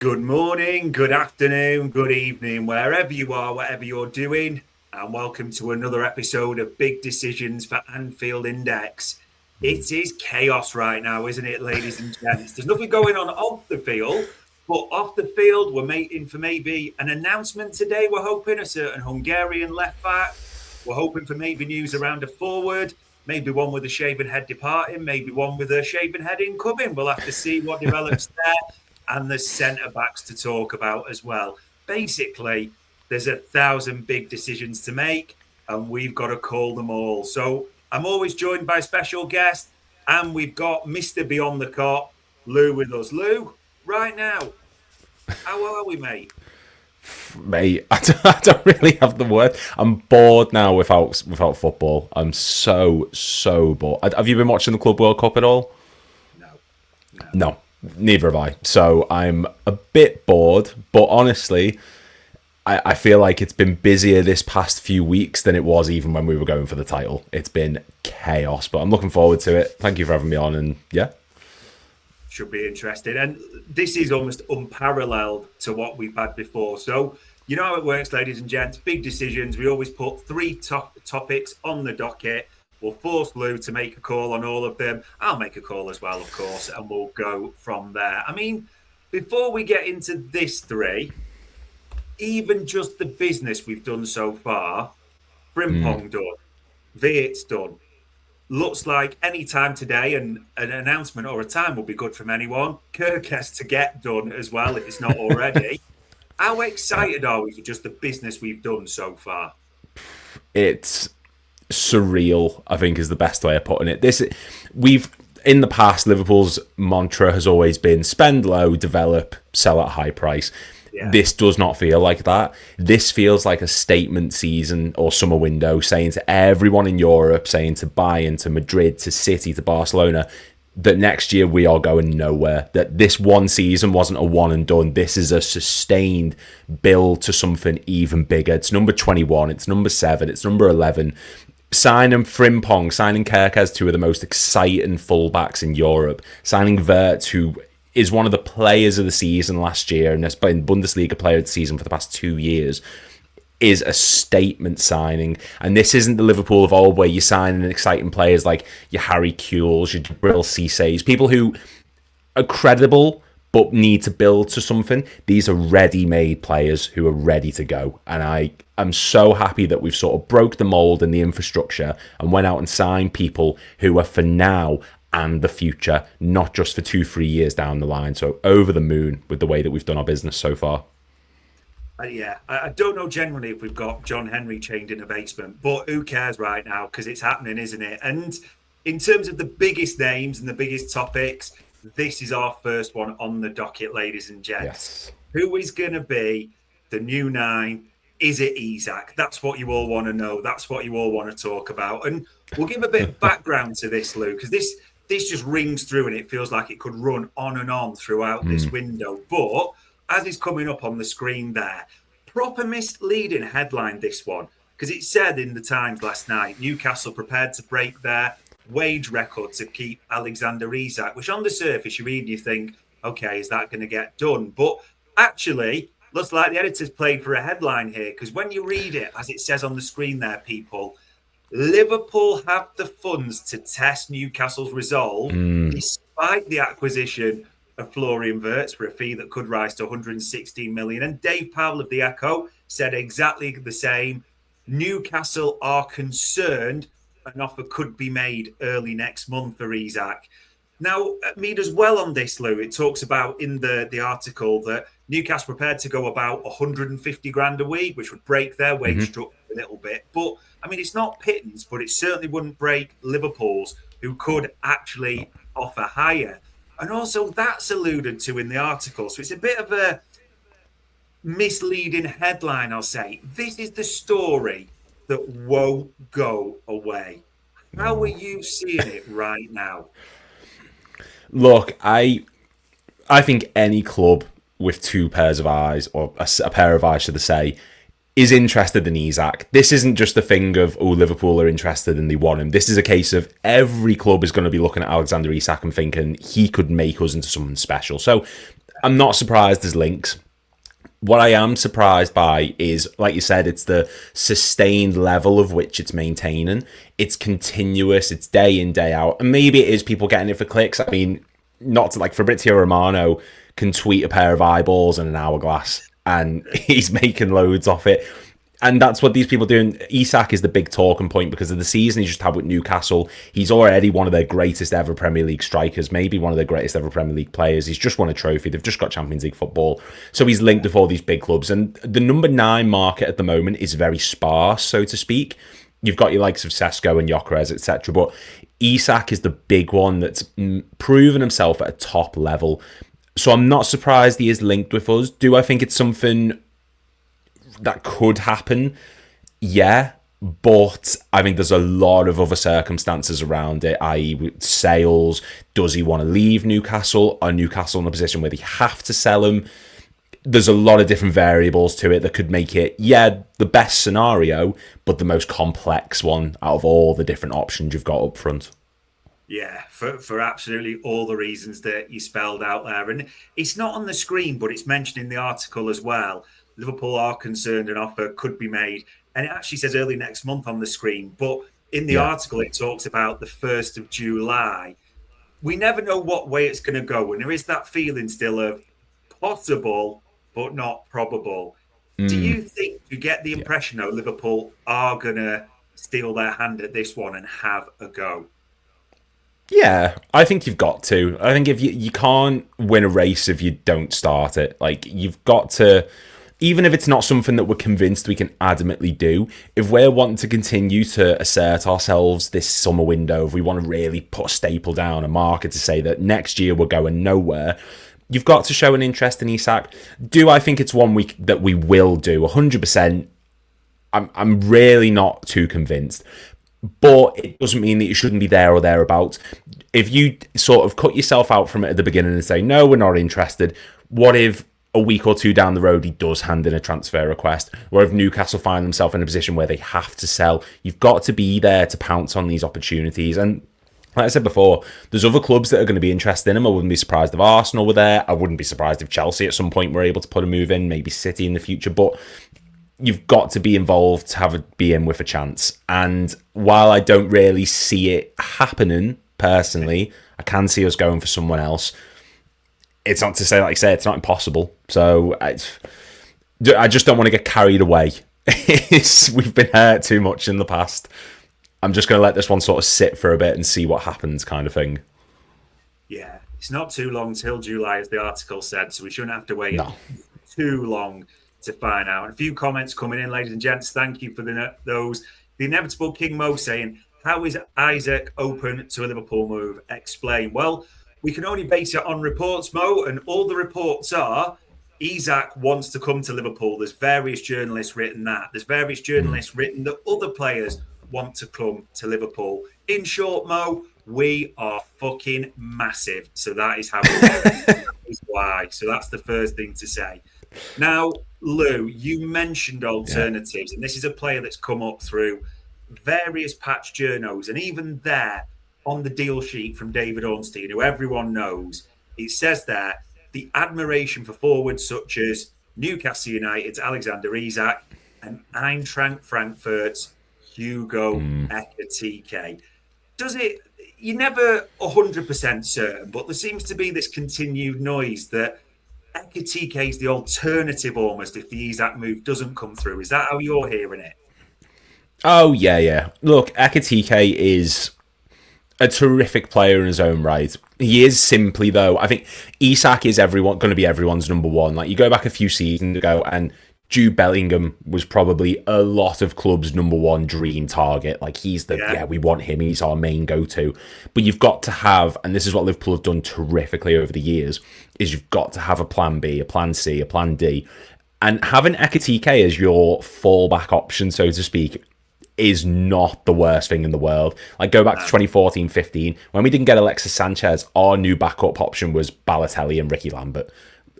Good morning, good afternoon, good evening, wherever you are, whatever you're doing, and welcome to another episode of Big Decisions for Anfield Index. It is chaos right now, isn't it, ladies and gents? There's nothing going on off the field, but off the field, we're waiting for maybe an announcement today. We're hoping a certain Hungarian left back. We're hoping for maybe news around a forward, maybe one with a shaven head departing, maybe one with a shaven head incoming. We'll have to see what develops there. And the centre backs to talk about as well. Basically, there's 1,000 big decisions to make, and we've got to call them all. So I'm always joined by a special guest, and we've got Mr. Beyond the Cop, Lou, with us. Lou, right now, how are we, mate? Mate, I don't really have the word. I'm bored now without football. I'm so bored. Have you been watching the Club World Cup at all? No. No, neither have I. So I'm a bit bored, but honestly, I feel like it's been busier this past few weeks than it was even when we were going for the title. It's been chaos, but I'm looking forward to it. Thank you for having me on, and yeah. Should be interesting. And this is almost unparalleled to what we've had before. So, you know how it works, ladies and gents. Big decisions. We always put three topics on the docket. We'll force Lou to make a call on all of them. I'll make a call as well, of course, and we'll go from there. I mean, before we get into this three, even just the business we've done so far, Frimpong done, Viet's done. Looks like any time today and an announcement or a time will be good from anyone. Kirk has to get done as well if it's not already. How excited are we for just the business we've done so far? It's surreal, I think, is the best way of putting it. We've in the past, Liverpool's mantra has always been spend low, develop, sell at high price. Yeah. This does not feel like that. This feels like a statement season or summer window saying to everyone in Europe, saying to Bayern, to Madrid, to City, to Barcelona, that next year we are going nowhere. That this one season wasn't a one and done. This is a sustained build to something even bigger. It's number 21, it's number 7, it's number 11. Signing Frimpong, signing Kerkez, two of the most exciting fullbacks in Europe. Signing Wirtz, who is one of the players of the season last year and has been Bundesliga player of the season for the past 2 years, is a statement signing. And this isn't the Liverpool of old where you're signing exciting players like your Harry Kewells, your Jabril Cisse's, people who are credible but need to build to something. These are ready-made players who are ready to go. And I'm so happy that we've sort of broke the mould and the infrastructure and went out and signed people who are for now and the future, not just for 2-3 years down the line. So over the moon with the way that we've done our business so far. Yeah, I don't know generally if we've got John Henry chained in a basement, but who cares right now because it's happening, isn't it? And in terms of the biggest names and the biggest topics, this is our first one on the docket, ladies and gents. Yes. Who is going to be the new 9? Is it Isak? That's what you all want to know. That's what you all want to talk about. And we'll give a bit of background to this, Lou, because this just rings through and it feels like it could run on and on throughout this window. But as is coming up on the screen there, proper misleading headline, this one, because it said in the Times last night, Newcastle prepared to break their wage record to keep Alexander Isak, which on the surface you read and you think, okay, is that going to get done? But actually, looks like the editor's played for a headline here, because when you read it, as it says on the screen there, people, Liverpool have the funds to test Newcastle's resolve despite the acquisition of Florian Wirtz for a fee that could rise to 116 million. And Dave Powell of the Echo said exactly the same. Newcastle are concerned an offer could be made early next month for Isak. Now, me as well on this, Lou, it talks about in the article that Newcastle prepared to go about 150 grand a week, which would break their wage structure a little bit. But, I mean, it's not pittance, but it certainly wouldn't break Liverpool's, who could actually offer higher. And also that's alluded to in the article. So it's a bit of a misleading headline, I'll say. This is the story that won't go away. How are you seeing it right now? Look, I think any club with two pairs of eyes, or a pair of eyes, should I say, is interested in Isak. This isn't just a thing of, oh, Liverpool are interested and they want him. This is a case of every club is going to be looking at Alexander Isak and thinking he could make us into something special. So I'm not surprised there's links. What I am surprised by is, like you said, it's the sustained level of which it's maintaining. It's continuous, it's day in, day out. And maybe it is people getting it for clicks. I mean, not to, like, Fabrizio Romano can tweet a pair of eyeballs and an hourglass, and he's making loads off it. And that's what these people are doing. Isak is the big talking point because of the season he's just had with Newcastle. He's already one of their greatest ever Premier League strikers, maybe one of their greatest ever Premier League players. He's just won a trophy. They've just got Champions League football. So he's linked with all these big clubs. And the number 9 market at the moment is very sparse, so to speak. You've got your likes of Sesko and Gyökeres, etc. But Isak is the big one that's proven himself at a top level. So I'm not surprised he is linked with us. Do I think it's something that could happen? Yeah, but I think there's a lot of other circumstances around it, i.e. with sales. Does he want to leave Newcastle? Are Newcastle in a position where they have to sell him? There's a lot of different variables to it that could make it, the best scenario, but the most complex one out of all the different options you've got up front. Yeah, for absolutely all the reasons that you spelled out there. And it's not on the screen, but it's mentioned in the article as well. Liverpool are concerned an offer could be made. And it actually says early next month on the screen. But in the article, it talks about the 1st of July. We never know what way it's going to go. And there is that feeling still of possible, but not probable. Do you think, you get the impression, though, Liverpool are going to steal their hand at this one and have a go? Yeah, I think you've got to. I think if you can't win a race if you don't start it. Like, you've got to, even if it's not something that we're convinced we can adamantly do, if we're wanting to continue to assert ourselves this summer window, if we want to really put a staple down, a marker to say that next year we're going nowhere, you've got to show an interest in Isak. Do I think it's one week that we will do? 100%. I'm really not too convinced. But it doesn't mean that you shouldn't be there or thereabouts. If you sort of cut yourself out from it at the beginning and say, no, we're not interested, what if a week or two down the road he does hand in a transfer request? Or if Newcastle find themselves in a position where they have to sell? You've got to be there to pounce on these opportunities. And like I said before, there's other clubs that are going to be interested in him. I wouldn't be surprised if Arsenal were there. I wouldn't be surprised if Chelsea at some point were able to put a move in, maybe City in the future. But you've got to be involved to be in with a chance. And while I don't really see it happening personally, I can see us going for someone else. It's not to say, like I say, it's not impossible. So I just don't want to get carried away. We've been hurt too much in the past. I'm just going to let this one sort of sit for a bit and see what happens, kind of thing. Yeah, it's not too long till July, as the article said, so we shouldn't have to wait too long to find out. And a few comments coming in, ladies and gents. Thank you for those. The inevitable King Mo saying, how is Isak open to a Liverpool move? Explain. Well, we can only base it on reports, Mo, and all the reports are Isak wants to come to Liverpool. There's various journalists written that. There's various journalists written that other players want to come to Liverpool. In short, Mo, we are fucking massive. So that is how we do it. That is why. So that's the first thing to say. Now, Lou, you mentioned alternatives, and this is a player that's come up through various patch journos, and even there on the deal sheet from David Ornstein, who everyone knows, it says there the admiration for forwards such as Newcastle United's Alexander Isak and Eintracht Frankfurt's Hugo Ekiteke. Does it? You're never 100% certain, but there seems to be this continued noise that Ekiteke is the alternative almost if the Isak move doesn't come through. Is that how you're hearing it? Oh, yeah. Look, Ekiteke is a terrific player in his own right. He is simply, though, I think Isak is going to be everyone's number one. Like, you go back a few seasons ago and Jude Bellingham was probably a lot of clubs' number one dream target. Like, he's we want him. He's our main go-to. But you've got to have, and this is what Liverpool have done terrifically over the years, is you've got to have a plan B, a plan C, a plan D. And having Ekiteke as your fallback option, so to speak, is not the worst thing in the world. Like, go back to 2014-15, when we didn't get Alexis Sanchez, our new backup option was Balotelli and Ricky Lambert.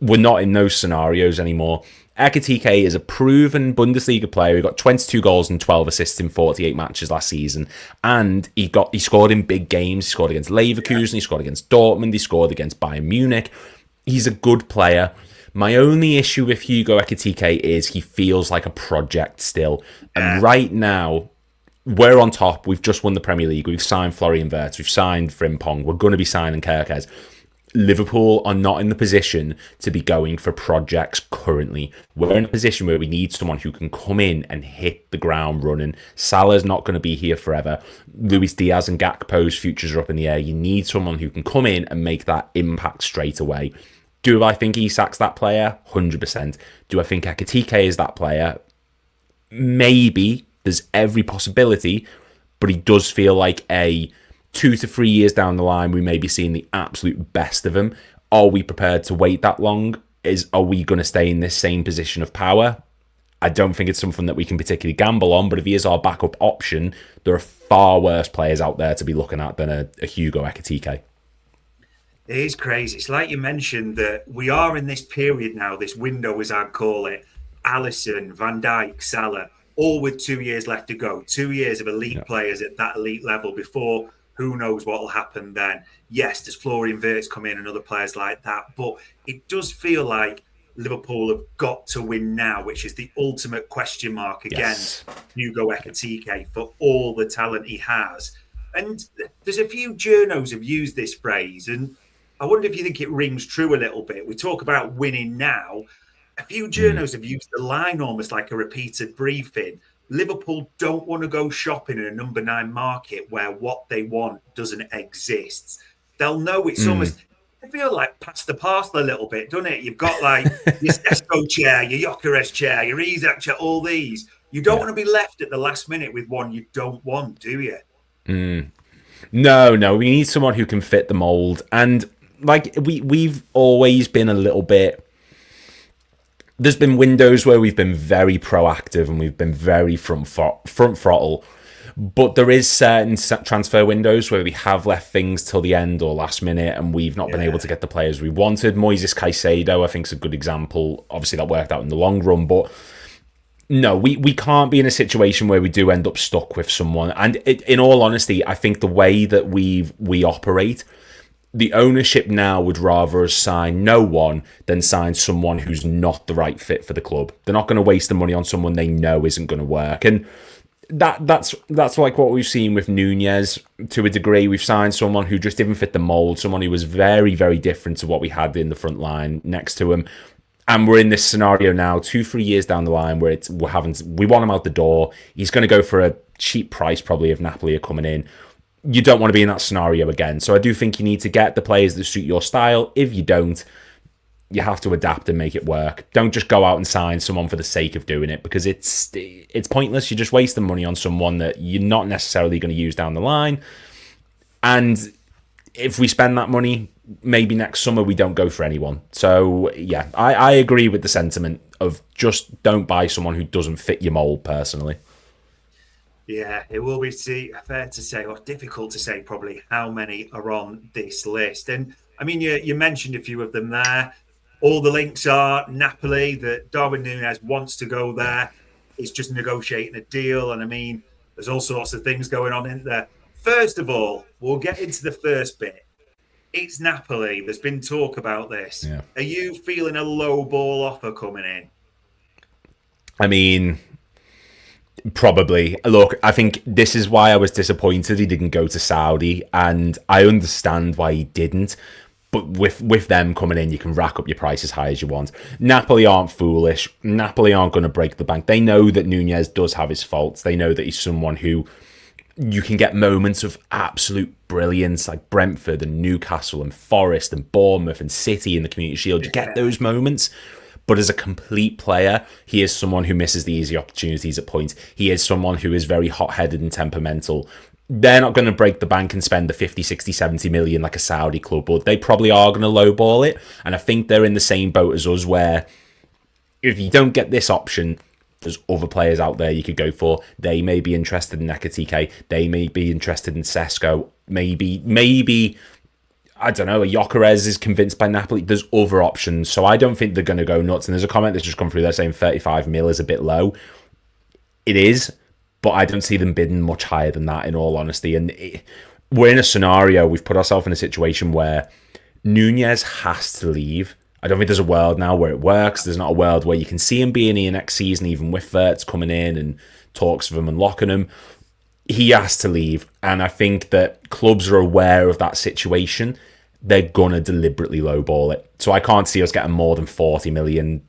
We're not in those scenarios anymore. Ekiteke is a proven Bundesliga player. He got 22 goals and 12 assists in 48 matches last season. And he scored in big games. He scored against Leverkusen. He scored against Dortmund. He scored against Bayern Munich. he's a good player. My only issue with Hugo Ekiteke is he feels like a project still. And right now, we're on top. We've just won the Premier League. We've signed Florian Wirtz. We've signed Frimpong. We're going to be signing Kerkez. Liverpool are not in the position to be going for projects currently. We're in a position where we need someone who can come in and hit the ground running. Salah's not going to be here forever. Luis Diaz and Gakpo's futures are up in the air. You need someone who can come in and make that impact straight away. Do I think Isak's that player? 100%. Do I think Ekiteke is that player? Maybe. There's every possibility, but he does feel like 2 to 3 years down the line, we may be seeing the absolute best of him. Are we prepared to wait that long? Are we going to stay in this same position of power? I don't think it's something that we can particularly gamble on, but if he is our backup option, there are far worse players out there to be looking at than a Hugo Ekiteke. It is crazy. It's like you mentioned that we are in this period now, this window as I'd call it. Alisson, Van Dijk, Salah, all with 2 years left to go. 2 years of elite players at that elite level before who knows what will happen then. Yes, there's Florian Wirtz come in and other players like that, but it does feel like Liverpool have got to win now, which is the ultimate question mark against Hugo Ekiteke for all the talent he has. And there's a few journos have used this phrase, and I wonder if you think it rings true a little bit. We talk about winning now. A few journos have used the line almost like a repeated briefing. Liverpool don't want to go shopping in a number 9 market where what they want doesn't exist. They'll know it's almost, I feel like past the parcel a little bit, doesn't it? You've got like your Sesko chair, your Gyökeres chair, your Isak chair, all these. You don't want to be left at the last minute with one you don't want, do you? No. We need someone who can fit the mold. And like we've always been a little bit... There's been windows where we've been very proactive and we've been very front throttle, but there is certain transfer windows where we have left things till the end or last minute and we've not been able to get the players we wanted. Moises Caicedo, I think, is a good example. Obviously, that worked out in the long run, but no, we can't be in a situation where we do end up stuck with someone. And in all honesty, I think the way that we operate, the ownership now would rather us sign no one than sign someone who's not the right fit for the club. They're not going to waste the money on someone they know isn't going to work. And that's like what we've seen with Nunez to a degree. We've signed someone who just didn't fit the mold, someone who was very, very different to what we had in the front line next to him. And we're in this scenario now, 2-3 years down the line, where we want him out the door. He's going to go for a cheap price, probably, if Napoli are coming in. You don't want to be in that scenario again. So I do think you need to get the players that suit your style. If you don't, you have to adapt and make it work. Don't just go out and sign someone for the sake of doing it, because it's pointless. You're just wasting money on someone that you're not necessarily going to use down the line. And if we spend that money, maybe next summer we don't go for anyone. So yeah, I agree with the sentiment of just don't buy someone who doesn't fit your mold personally. Yeah, it will be fair to say, or difficult to say probably, how many are on this list. And I mean, you mentioned a few of them there. All the links are Napoli, that Darwin Nunez wants to go there. It's just negotiating a deal. And I mean, there's all sorts of things going on in there. First of all, we'll get into the first bit. It's Napoli. There's been talk about this. Yeah. Are you feeling a low ball offer coming in? I mean, probably. Look, I think this is why I was disappointed he didn't go to Saudi, and I understand why he didn't. But with them coming in, you can rack up your price as high as you want. Napoli aren't foolish. Napoli aren't going to break the bank. They know that Nunez does have his faults. They know that he's someone who you can get moments of absolute brilliance, like Brentford and Newcastle and Forest and Bournemouth and City in the Community Shield. You get those moments. But as a complete player, he is someone who misses the easy opportunities at points. He is someone who is very hot-headed and temperamental. They're not going to break the bank and spend the 50, 60, 70 million like a Saudi club, but they probably are going to lowball it. And I think they're in the same boat as us, where if you don't get this option, there's other players out there you could go for. They may be interested in Ekiteke. They may be interested in Sesko. Maybe I don't know, a Gyökeres is convinced by Napoli. There's other options. So I don't think they're going to go nuts. And there's a comment that's just come through there saying 35 mil is a bit low. It is, but I don't see them bidding much higher than that, in all honesty. And we're in a scenario, we've put ourselves in a situation where Nunez has to leave. I don't think there's a world now where it works. There's not a world where you can see him being here next season, even with Verts coming in and talks of him unlocking him. He has to leave, and I think that clubs are aware of that situation. They're gonna deliberately lowball it. So I can't see us getting more than 40 million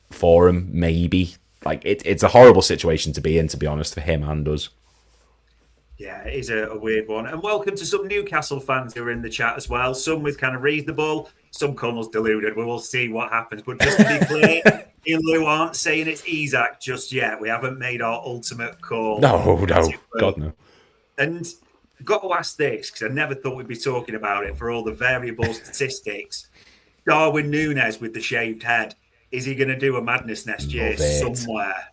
for him, maybe. Like it's a horrible situation to be in, to be honest, for him and us. Yeah, it is a weird one. And welcome to some Newcastle fans who are in the chat as well. Some with kind of reasonable, some Connell's deluded. We will see what happens. But just to be clear, me and Lou aren't saying it's Isak just yet. We haven't made our ultimate call. No, God no. And got to ask this, because I never thought we'd be talking about it for all the variable statistics. Darwin Nunez with the shaved head. Is he going to do a madness next year somewhere?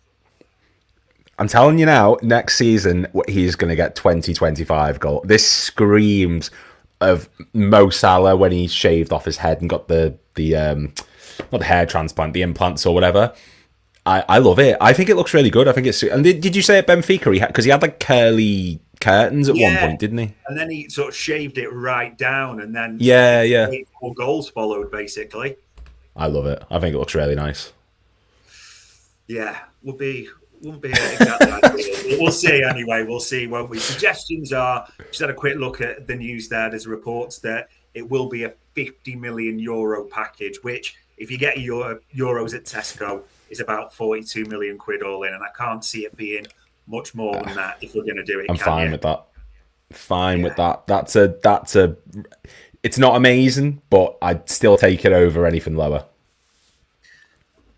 I'm telling you now, next season, he's going to get 20-25 goals. This screams of Mo Salah when he shaved off his head and got the not the hair transplant, the implants or whatever. I love it. I think it looks really good. I think it's. And did you say at Benfica because he had like curly curtains at one point, didn't he? And then he sort of shaved it right down, and then 4 goals followed basically. I love it. I think it looks really nice. Yeah, wouldn't be exactly ideal. We'll see anyway. We'll see, won't we? Suggestions are, just had a quick look at the news there. There's reports that it will be a 50 million euro package, which if you get euros at Tesco is about 42 million quid all in. And I can't see it being much more than that if we're going to do it. I'm fine with that. Fine with that. That's a, it's not amazing, but I'd still take it over anything lower.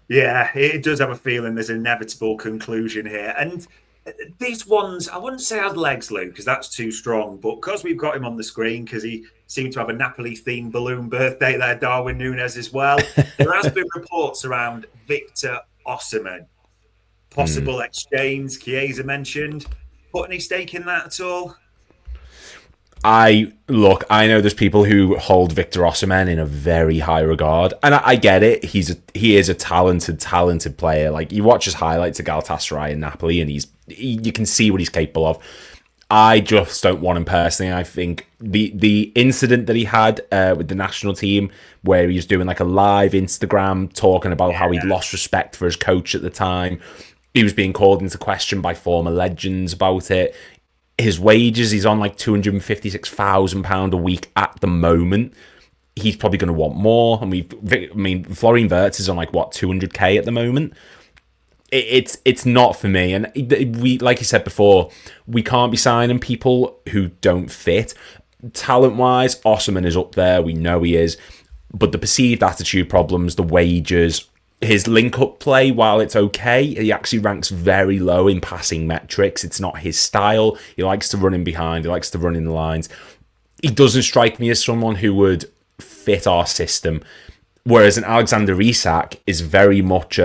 Yeah, it does have a feeling there's an inevitable conclusion here. And these ones, I wouldn't say had legs, Lou, because that's too strong. But because we've got him on the screen, because he seemed to have a Napoli-themed balloon birthday there, Darwin Nunez as well, there has been reports around Victor Osimhen. Possible exchange, Chiesa mentioned. Put any stake in that at all? I know there's people who hold Victor Osimhen in a very high regard, and I get it. He is a talented player. Like you watch his highlights at Galatasaray and Napoli, and you can see what he's capable of. I just don't want him personally. I think the incident that he had with the national team, where he was doing like a live Instagram talking about how he'd lost respect for his coach at the time. He was being called into question by former legends about it. His wages, he's on like £256,000 a week at the moment. He's probably going to want more. And Florian Wirtz is on like what, 200k at the moment. It's not for me. And we, like you said before, we can't be signing people who don't fit. Talent-wise, Osimhen is up there. We know he is. But the perceived attitude problems, the wages, his link-up play, while it's okay, he actually ranks very low in passing metrics. It's not his style. He likes to run in behind. He likes to run in the lines. He doesn't strike me as someone who would fit our system. Whereas an Alexander Isak is very much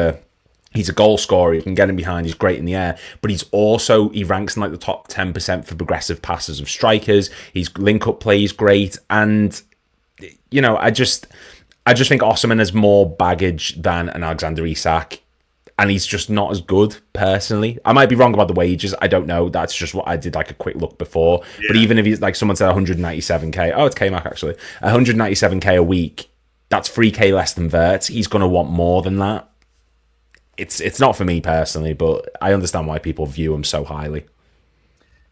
he's a goal scorer. He can get him behind. He's great in the air. But he ranks in like the top 10% for progressive passes of strikers. His link-up play is great. And, you know, I just think Osimhen has more baggage than an Alexander Isak, and he's just not as good, personally. I might be wrong about the wages. I don't know. That's just what I did, like a quick look before. Yeah. But even if he's like someone said 197k, it's K-Mac actually, 197k a week, that's 3k less than Wirtz. He's going to want more than that. It's not for me personally, but I understand why people view him so highly.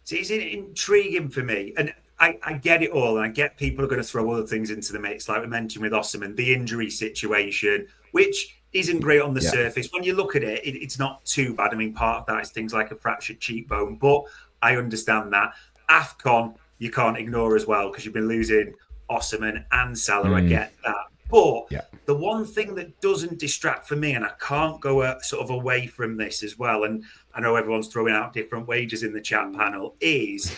See, it's intriguing for me, and I get it all, and I get people are going to throw other things into the mix, like we mentioned with Osimhen, the injury situation, which isn't great on the surface. When you look at it, it's not too bad. I mean, part of that is things like a fractured cheekbone, but I understand that. AFCON, you can't ignore as well, because you've been losing Osimhen and Salah. I get that. But the one thing that doesn't distract for me, and I can't go sort of away from this as well, and I know everyone's throwing out different wages in the chat panel, is...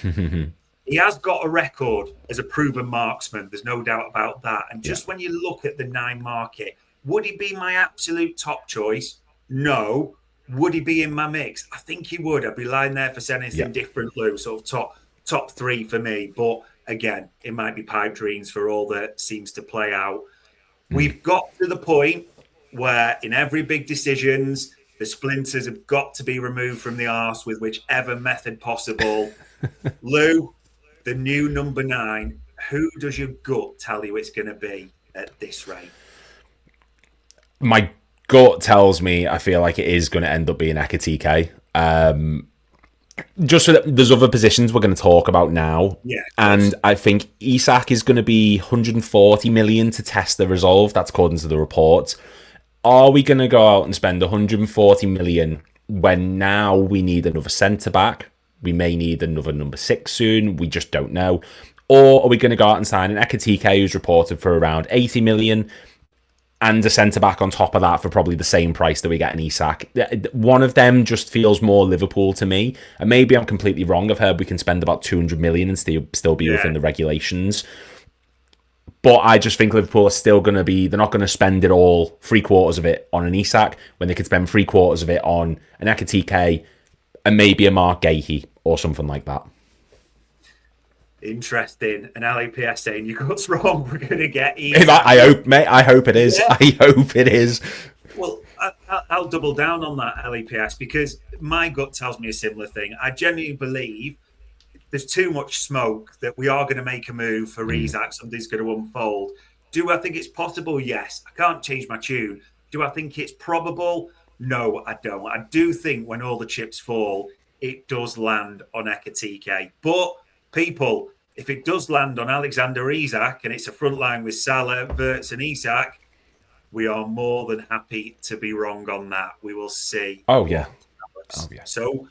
He has got a record as a proven marksman. There's no doubt about that. And just when you look at the 9 market, would he be my absolute top choice? No. Would he be in my mix? I think he would. I'd be lying there for saying anything different, Lou. Sort of top 3 for me. But again, it might be pipe dreams for all that seems to play out. We've got to the point where in every big decisions, the splinters have got to be removed from the arse with whichever method possible. Lou, the new number 9, who does your gut tell you it's going to be at this rate? My gut tells me I feel like it is going to end up being Ekiteke. Just so that there's other positions we're going to talk about now. Yeah, of And course. I think Isak is going to be 140 million to test the resolve. That's according to the report. Are we going to go out and spend 140 million when now we need another centre back? We may need another number 6 soon. We just don't know. Or are we going to go out and sign an Ekiteke who's reported for around 80 million and a centre back on top of that for probably the same price that we get in Isak? One of them just feels more Liverpool to me. And maybe I'm completely wrong. I've heard we can spend about 200 million and still be Yeah. within the regulations. But I just think Liverpool are still going to be, they're not going to spend it all, 3/4 of it on an Isak, when they could spend 3/4 of it on an Ekiteke and maybe a Mark Gahey or something like that. Interesting. And LAPS saying you got wrong. We're going to get If Isak. I hope, mate, I hope it is. Yeah. I hope it is. Well, I'll double down on that LAPS because my gut tells me a similar thing. I genuinely believe there's too much smoke that we are going to make a move for Isak. Something's going to unfold. Do I think it's possible? Yes. I can't change my tune. Do I think it's probable? No, I don't. I do think when all the chips fall, it does land on Ekiteke. But people, if it does land on Alexander Isak and it's a front line with Salah, Verts, and Isak, we are more than happy to be wrong on that. We will see Oh, what yeah. develops. Oh, yeah. So